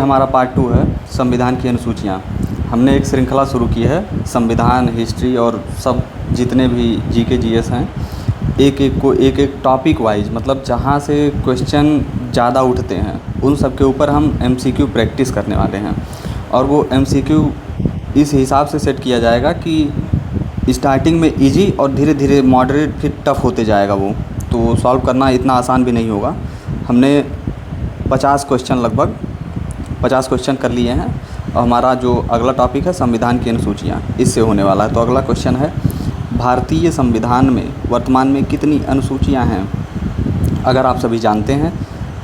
हमारा पार्ट 2 है संविधान की अनुसूचियाँ। हमने एक श्रृंखला शुरू की है संविधान, हिस्ट्री और सब जितने भी जीके जीएस हैं, एक टॉपिक वाइज, मतलब जहाँ से क्वेश्चन ज़्यादा उठते हैं उन सब के ऊपर हम एमसीक्यू प्रैक्टिस करने वाले हैं। और वो एमसीक्यू इस हिसाब से सेट किया जाएगा कि स्टार्टिंग में इजी और धीरे धीरे मॉडरेट फिर टफ़ होते जाएगा। वो तो सॉल्व करना इतना आसान भी नहीं होगा। हमने 50 क्वेश्चन लगभग 50 क्वेश्चन कर लिए हैं और हमारा जो अगला टॉपिक है संविधान की अनुसूचियाँ, इससे होने वाला है। तो अगला क्वेश्चन है, भारतीय संविधान में वर्तमान में कितनी अनुसूचियाँ हैं? अगर आप सभी जानते हैं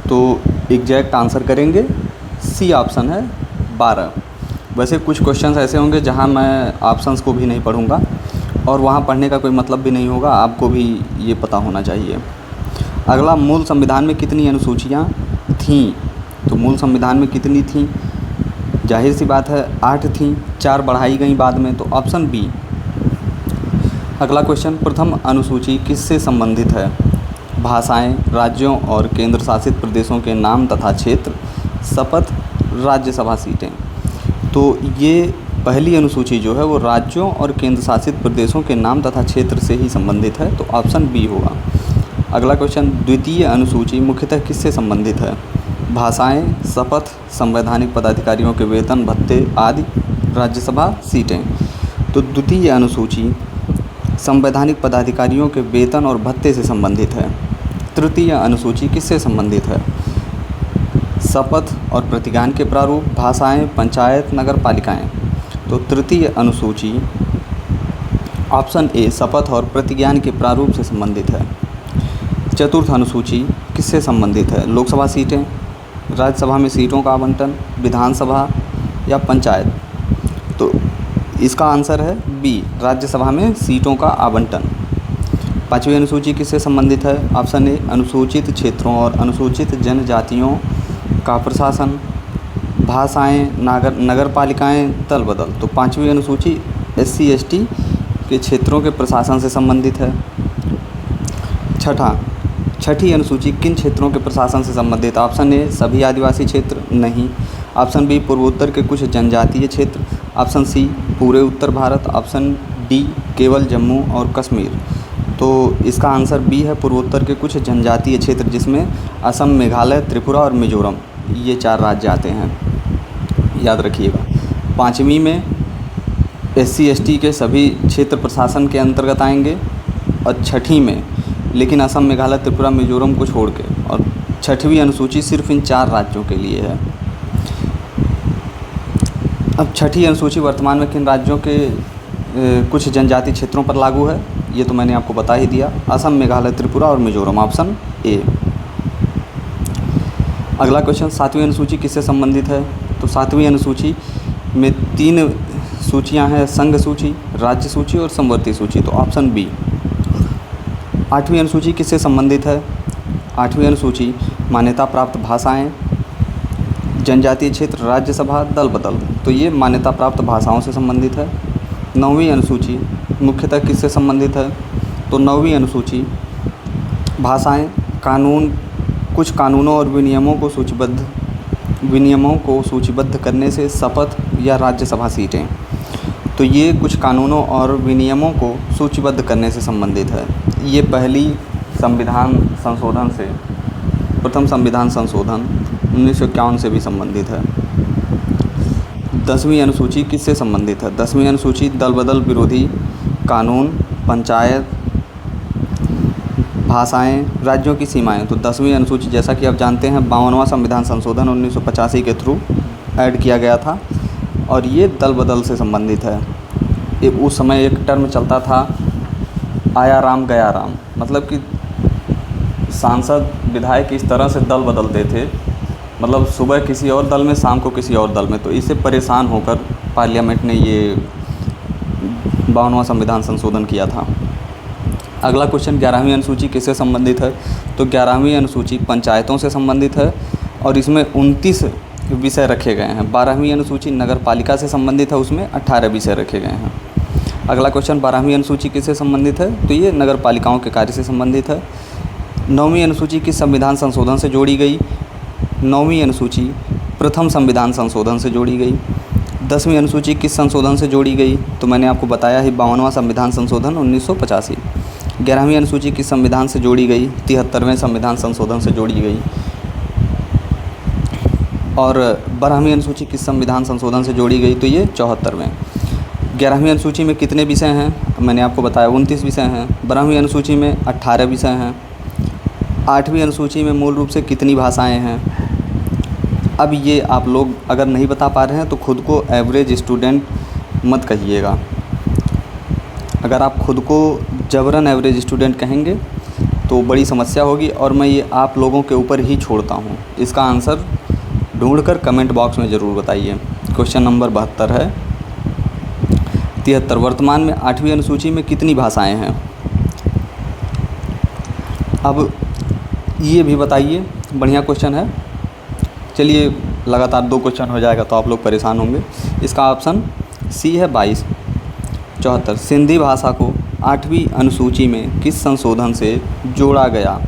तो एग्जैक्ट आंसर करेंगे, सी ऑप्शन है 12। वैसे कुछ क्वेश्चंस ऐसे होंगे जहां मैं ऑप्शंस को भी नहीं पढ़ूंगा और वहां पढ़ने का कोई मतलब भी नहीं होगा, आपको भी ये पता होना चाहिए। अगला, मूल संविधान में कितनी अनुसूचियाँ थीं? तो मूल संविधान में कितनी थीं? जाहिर सी बात है 8 थीं, 4 बढ़ाई गई बाद में, तो ऑप्शन बी। अगला क्वेश्चन, प्रथम अनुसूची किससे संबंधित है? भाषाएं, राज्यों और केंद्र शासित प्रदेशों के नाम तथा क्षेत्र, शपथ, राज्यसभा सीटें। तो ये पहली अनुसूची जो है वो राज्यों और केंद्र शासित प्रदेशों के नाम तथा क्षेत्र से ही संबंधित है, तो ऑप्शन बी होगा। अगला क्वेश्चन, द्वितीय अनुसूची मुख्यतः किससे संबंधित है? भाषाएं, शपथ, संवैधानिक पदाधिकारियों के वेतन भत्ते आदि, राज्यसभा सीटें। तो द्वितीय अनुसूची संवैधानिक पदाधिकारियों के वेतन और भत्ते से संबंधित है। तृतीय अनुसूची किससे संबंधित है? शपथ और प्रतिज्ञान के प्रारूप, भाषाएं, पंचायत, नगर पालिकाएँ। तो तृतीय अनुसूची ऑप्शन ए शपथ और प्रतिज्ञान के प्रारूप से संबंधित है। चतुर्थ अनुसूची किससे संबंधित है? लोकसभा सीटें, राज्यसभा में सीटों का आवंटन, विधानसभा या पंचायत। तो इसका आंसर है बी, राज्यसभा में सीटों का आवंटन। पाँचवीं अनुसूची किससे संबंधित है? ऑप्शन ए अनुसूचित क्षेत्रों और अनुसूचित जनजातियों का प्रशासन, भाषाएं, नगर पालिकाएँ, दल बदल। तो पाँचवीं अनुसूची SC ST के क्षेत्रों के प्रशासन से संबंधित है। छठी अनुसूची किन क्षेत्रों के प्रशासन से संबंधित? ऑप्शन ए सभी आदिवासी क्षेत्र, नहीं। ऑप्शन बी पूर्वोत्तर के कुछ जनजातीय क्षेत्र, ऑप्शन सी पूरे उत्तर भारत, ऑप्शन डी केवल जम्मू और कश्मीर। तो इसका आंसर बी है, पूर्वोत्तर के कुछ जनजातीय क्षेत्र, जिसमें असम, मेघालय, त्रिपुरा और मिजोरम, ये 4 राज्य आते हैं, याद रखिएगा। पाँचवीं में SC ST के सभी क्षेत्र प्रशासन के अंतर्गत आएंगे और छठी में लेकिन असम, मेघालय, त्रिपुरा, मिजोरम को छोड़ के, और छठवीं अनुसूची सिर्फ इन 4 राज्यों के लिए है। अब छठी अनुसूची वर्तमान में किन राज्यों के कुछ जनजातीय क्षेत्रों पर लागू है? ये तो मैंने आपको बता ही दिया, असम, मेघालय, त्रिपुरा और मिजोरम, ऑप्शन ए। अगला क्वेश्चन, सातवीं अनुसूची किससे संबंधित है? तो सातवीं अनुसूची में 3 सूचियां हैं, संघ सूची, राज्य सूची और समवर्ती सूची, तो ऑप्शन बी। आठवीं अनुसूची किससे संबंधित है? आठवीं अनुसूची मान्यता प्राप्त भाषाएं, जनजातीय क्षेत्र, राज्यसभा, दल बदल, तो ये मान्यता प्राप्त भाषाओं से संबंधित है। नौवीं अनुसूची मुख्यतः किससे संबंधित है? तो नौवीं अनुसूची भाषाएं, कानून, कुछ कानूनों और विनियमों को सूचीबद्ध करने से, शपथ या राज्यसभा सीटें। तो ये कुछ कानूनों और विनियमों को सूचीबद्ध करने से संबंधित है। ये पहली संविधान संशोधन से, प्रथम संविधान संशोधन 1951 से भी संबंधित है। 10वीं अनुसूची किससे संबंधित है? 10वीं अनुसूची दल बदल विरोधी कानून, पंचायत, भाषाएं, राज्यों की सीमाएं। तो 10वीं अनुसूची जैसा कि आप जानते हैं 52वां संविधान संशोधन 1985 के थ्रू ऐड किया गया था और ये दल बदल से संबंधित है। उस समय एक टर्म चलता था, आया राम गया राम, मतलब कि सांसद, विधायक इस तरह से दल बदलते थे, मतलब सुबह किसी और दल में, शाम को किसी और दल में। तो इससे परेशान होकर पार्लियामेंट ने ये 52वां संविधान संशोधन किया था। अगला क्वेश्चन, 11वीं अनुसूची किससे संबंधित है? तो 11वीं अनुसूची पंचायतों से संबंधित है और इसमें 29 विषय रखे गए हैं। 12वीं अनुसूची नगर पालिका से संबंधित है, उसमें 18 विषय रखे गए हैं। अगला क्वेश्चन, 12वीं अनुसूची किससे संबंधित है? तो ये नगर पालिकाओं के कार्य से संबंधित है। 9वीं अनुसूची किस संविधान संशोधन से जोड़ी गई? 9वीं अनुसूची प्रथम संविधान संशोधन से जोड़ी गई। 10वीं अनुसूची किस संशोधन से जोड़ी गई? तो मैंने आपको बताया ही 52वां संविधान संशोधन 1985। 11वीं अनुसूची किस संविधान से जोड़ी गई? 73वें संविधान संशोधन से जोड़ी गई। और 12वीं अनुसूची किस संविधान संशोधन से जोड़ी गई? तो ये 74वें। 11वीं अनुसूची में कितने विषय हैं? मैंने आपको बताया 29 विषय हैं। 12वीं अनुसूची में 18 विषय हैं। 8वीं अनुसूची में मूल रूप से कितनी भाषाएं हैं? अब ये आप लोग अगर नहीं बता पा रहे हैं तो खुद को एवरेज स्टूडेंट मत कहिएगा। अगर आप खुद को जबरन एवरेज स्टूडेंट कहेंगे तो बड़ी समस्या होगी, और मैं ये आप लोगों के ऊपर ही छोड़ता हूँ। इसका आंसर ढूंढकर कमेंट बॉक्स में ज़रूर बताइए। क्वेश्चन नंबर 72 है। 73 वर्तमान में 8वीं अनुसूची में कितनी भाषाएं हैं? अब ये भी बताइए, बढ़िया क्वेश्चन है। चलिए लगातार 2 क्वेश्चन हो जाएगा तो आप लोग परेशान होंगे। इसका ऑप्शन सी है 22। 74 सिंधी भाषा को 8वीं अनुसूची में किस संशोधन से जोड़ा गया?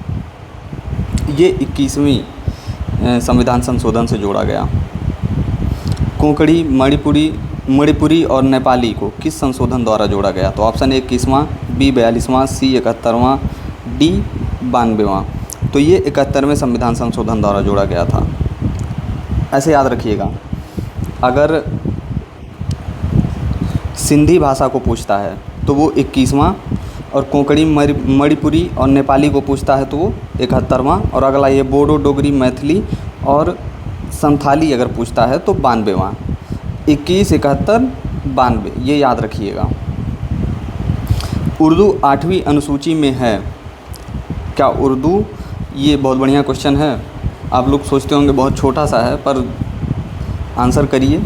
ये 21वीं संविधान संशोधन से जोड़ा गया। कोंकणी, मणिपुरी और नेपाली को किस संशोधन द्वारा जोड़ा गया? तो ऑप्शन ए 21वां, बी 42वां, सी 71वां, डी 92वां। तो ये 71वें संविधान संशोधन द्वारा जोड़ा गया था। ऐसे याद रखिएगा, अगर सिंधी भाषा को पूछता है तो वो 21वां, और कोंकणी, मणिपुरी और नेपाली को पूछता है तो वो 71वां, और अगला ये बोडो, डोगरी, मैथिली और संथाली अगर पूछता है तो 92वां। 21, 71, 92, ये याद रखिएगा। उर्दू 8वीं अनुसूची में है क्या? उर्दू, ये बहुत बढ़िया क्वेश्चन है। आप लोग सोचते होंगे बहुत छोटा सा है, पर आंसर करिए।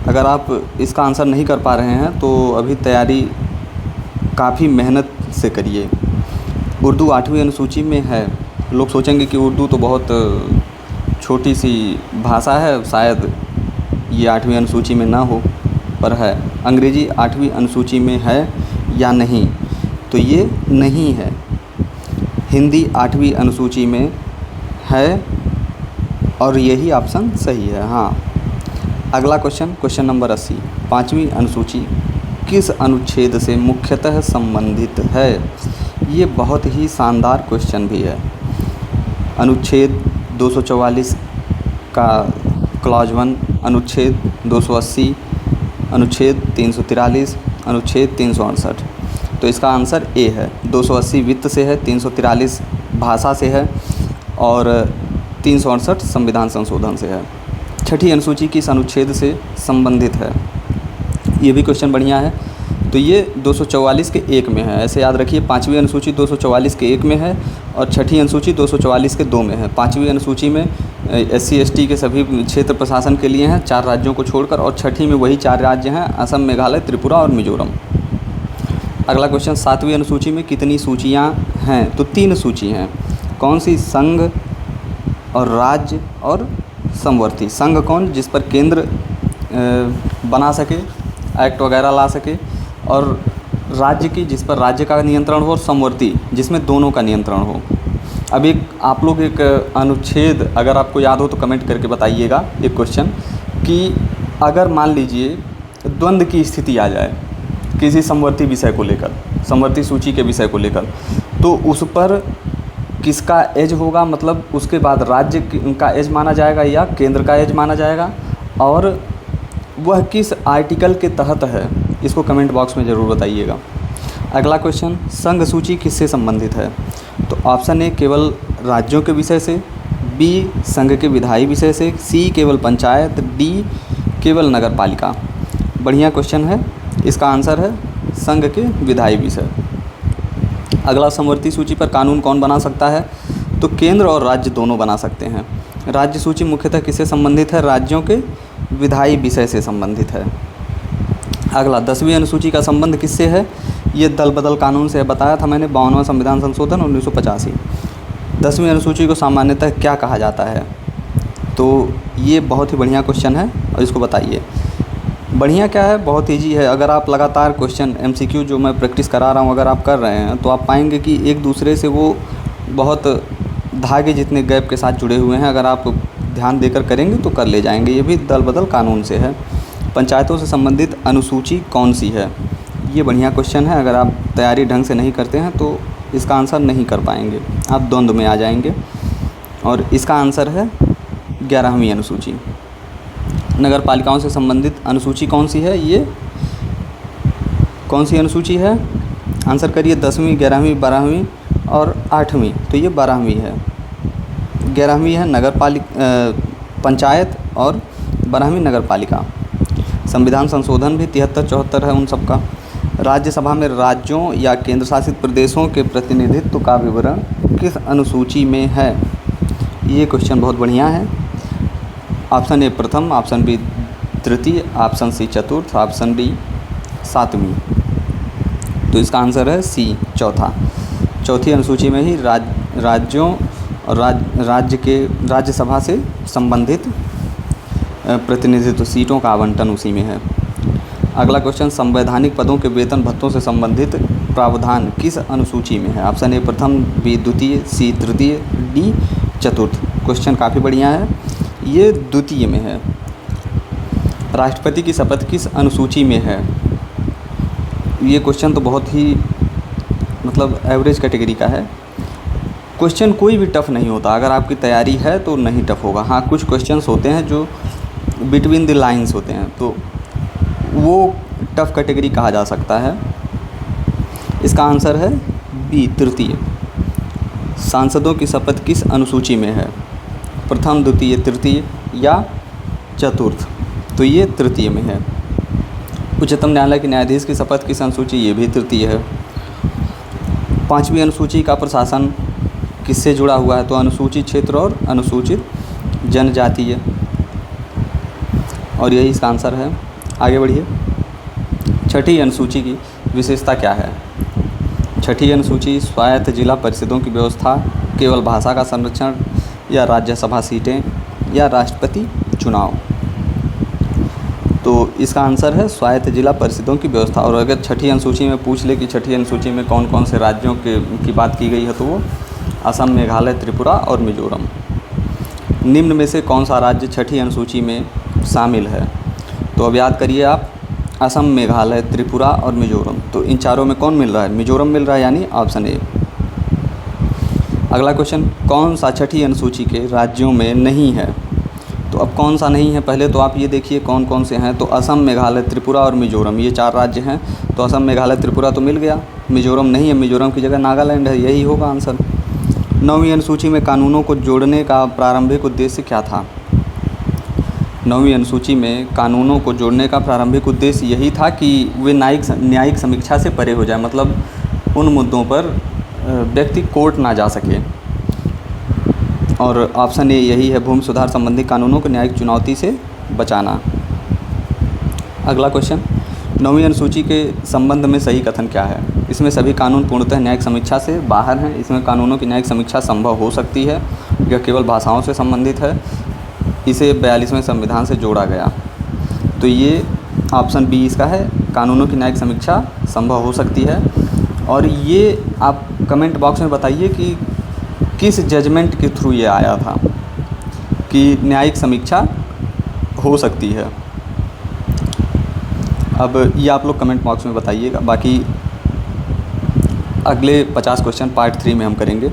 अगर आप इसका आंसर नहीं कर पा रहे हैं तो अभी तैयारी काफ़ी मेहनत से करिए। उर्दू 8वीं अनुसूची में है। लोग सोचेंगे कि उर्दू तो बहुत छोटी सी भाषा है, शायद ये 8वीं अनुसूची में ना हो, पर है। अंग्रेज़ी 8वीं अनुसूची में है या नहीं? तो ये नहीं है। हिंदी 8वीं अनुसूची में है, और यही ऑप्शन सही है। हाँ, अगला क्वेश्चन नंबर 80। 5वीं अनुसूची किस अनुच्छेद से मुख्यतः संबंधित है? ये बहुत ही शानदार क्वेश्चन भी है। अनुच्छेद 244 का क्लॉज 1, अनुच्छेद 280, अनुच्छेद 343, अनुच्छेद 368। तो इसका आंसर ए है। 280 वित्त से है, 343 भाषा से है और 368 संविधान संशोधन से है। 6ठी अनुसूची किस अनुच्छेद से संबंधित है? ये भी क्वेश्चन बढ़िया है। तो ये 244 के 1 में है। ऐसे याद रखिए, 5वीं अनुसूची 244 के 1 में है और 6ठी अनुसूची 244 के 2 में है। 5वीं अनुसूची में SC ST के सभी क्षेत्र प्रशासन के लिए हैं 4 राज्यों को छोड़कर, और 6ठी में वही 4 राज्य हैं, असम, मेघालय, त्रिपुरा और मिजोरम। अगला क्वेश्चन, 7वीं अनुसूची में कितनी सूचियाँ हैं? तो 3 सूची हैं। कौन सी? संघ और राज्य और समवर्ती। संघ कौन? जिस पर केंद्र बना सके, एक्ट वगैरह ला सके, और राज्य की जिस पर राज्य का नियंत्रण हो, और समवर्ती जिसमें दोनों का नियंत्रण हो। अब आप लोग एक अनुच्छेद अगर आपको याद हो तो कमेंट करके बताइएगा, एक क्वेश्चन कि अगर मान लीजिए द्वंद्व की स्थिति आ जाए किसी समवर्ती विषय को लेकर, समवर्ती सूची के विषय को लेकर, तो उस पर किसका एज होगा? मतलब उसके बाद राज्य का एज माना जाएगा या केंद्र का एज माना जाएगा, और वह किस आर्टिकल के तहत है? इसको कमेंट बॉक्स में ज़रूर बताइएगा। अगला क्वेश्चन, संघ सूची किससे संबंधित है? तो ऑप्शन ए केवल राज्यों के विषय से, बी संघ के विधायी विषय से, सी केवल पंचायत, डी केवल नगर पालिका। बढ़िया क्वेश्चन है। इसका आंसर है संघ के विधायी विषय। अगला, समवर्ती सूची पर कानून कौन बना सकता है? तो केंद्र और राज्य दोनों बना सकते हैं। राज्य सूची मुख्यतः किससे संबंधित है? राज्यों के विधायी विषय से संबंधित है। अगला, 10वीं अनुसूची का संबंध किससे है? ये दल बदल कानून से बताया था मैंने, 52वां संविधान संशोधन 1985। 10वीं अनुसूची को सामान्यतः क्या कहा जाता है? तो ये बहुत ही बढ़िया क्वेश्चन है और इसको बताइए। बढ़िया क्या है? बहुत ईजी है। अगर आप लगातार क्वेश्चन MCQ जो मैं प्रैक्टिस करा रहा हूँ अगर आप कर रहे हैं तो आप पाएंगे कि एक दूसरे से वो बहुत धागे जितने गैप के साथ जुड़े हुए हैं। अगर आप ध्यान देकर करेंगे तो कर ले जाएंगे। ये भी दल बदल कानून से है। पंचायतों से संबंधित अनुसूची कौन सी है? ये बढ़िया क्वेश्चन है। अगर आप तैयारी ढंग से नहीं करते हैं तो इसका आंसर नहीं कर पाएंगे, आप द्वंद्व में आ जाएंगे। और इसका आंसर है 11वीं अनुसूची। नगर पालिकाओं से संबंधित अनुसूची कौन सी है? ये कौन सी अनुसूची है? आंसर करिए। 10वीं, 11वीं, 12वीं और 8वीं। तो ये 12वीं है। 11वीं है पंचायत और 12वीं नगर पालिका। संविधान संशोधन भी 73-74 है उन सबका। राज्यसभा में राज्यों या केंद्र शासित प्रदेशों के प्रतिनिधित्व का विवरण किस अनुसूची में है? ये क्वेश्चन बहुत बढ़िया है। ऑप्शन ए प्रथम, ऑप्शन बी तृतीय, ऑप्शन सी चतुर्थ, ऑप्शन डी 7वीं। तो इसका आंसर है सी चौथी अनुसूची में ही राज्यों और राज्यसभा से संबंधित प्रतिनिधित्व सीटों का आवंटन उसी में है। अगला क्वेश्चन, संवैधानिक पदों के वेतन भत्तों से संबंधित प्रावधान किस अनुसूची में है? ऑप्शन ए प्रथम, बी द्वितीय, सी तृतीय, डी चतुर्थ। क्वेश्चन काफ़ी बढ़िया है। ये द्वितीय में है। राष्ट्रपति की शपथ किस अनुसूची में है? ये क्वेश्चन तो बहुत ही मतलब एवरेज कैटेगरी का है। क्वेश्चन कोई भी टफ़ नहीं होता, अगर आपकी तैयारी है तो नहीं टफ़ होगा। हाँ, कुछ क्वेश्चंस होते हैं जो बिटवीन द लाइंस होते हैं, तो वो टफ़ कैटेगरी कहा जा सकता है। इसका आंसर है बी तृतीय। सांसदों की शपथ किस अनुसूची में है? प्रथम, द्वितीय, तृतीय या चतुर्थ? तो ये तृतीय में है। उच्चतम न्यायालय के न्यायाधीश की शपथ किस अनुसूची? ये भी तृतीय है। 5वीं अनुसूची का प्रशासन किससे जुड़ा हुआ है? तो अनुसूचित क्षेत्र और अनुसूचित जनजातीय, और यही इसका आंसर है। आगे बढ़िए। 6ठी अनुसूची की विशेषता क्या है? 6ठी अनुसूची स्वायत्त जिला परिषदों की व्यवस्था, केवल भाषा का संरक्षण, या राज्यसभा सीटें, या राष्ट्रपति चुनाव? तो इसका आंसर है स्वायत्त जिला परिषदों की व्यवस्था। और अगर 6ठी अनुसूची में पूछ ले कि 6ठी अनुसूची में कौन कौन से राज्यों की बात की गई है, तो वो असम, मेघालय, त्रिपुरा और मिजोरम। निम्न में से कौन सा राज्य 6ठी अनुसूची में शामिल है? तो अब याद करिए आप, असम, मेघालय, त्रिपुरा और मिजोरम। तो इन चारों में कौन मिल रहा है? मिजोरम मिल रहा है, यानी ऑप्शन ए। अगला क्वेश्चन, कौन सा 6ठी अनुसूची के राज्यों में नहीं है? तो अब कौन सा नहीं है, पहले तो आप ये देखिए कौन कौन से हैं। तो असम, मेघालय, त्रिपुरा और मिजोरम, ये 4 राज्य हैं। तो असम, मेघालय, त्रिपुरा तो मिल गया। मिजोरम नहीं है, मिजोरम की जगह नागालैंड है, यही होगा आंसर। 9वीं अनुसूची में कानूनों को जोड़ने का प्रारंभिक उद्देश्य क्या था? 9वीं अनुसूची में कानूनों को जोड़ने का प्रारंभिक उद्देश्य यही था कि वे न्यायिक समीक्षा से परे हो जाए, मतलब उन मुद्दों पर व्यक्ति कोर्ट ना जा सके। और ऑप्शन ए यही है, भूमि सुधार संबंधी कानूनों को न्यायिक चुनौती से बचाना। अगला क्वेश्चन, 9वीं अनुसूची के संबंध में सही कथन क्या है? इसमें सभी कानून पूर्णतः न्यायिक समीक्षा से बाहर हैं। इसमें कानूनों की न्यायिक समीक्षा संभव हो सकती है। यह केवल भाषाओं से संबंधित है। इसे 42वें संविधान से जोड़ा गया। तो ये ऑप्शन बी इसका है, कानूनों की न्यायिक समीक्षा संभव हो सकती है। और ये आप कमेंट बॉक्स में बताइए कि किस जजमेंट के थ्रू ये आया था कि न्यायिक समीक्षा हो सकती है। अब ये आप लोग कमेंट बॉक्स में बताइएगा। बाकी अगले 50 क्वेश्चन पार्ट 3 में हम करेंगे।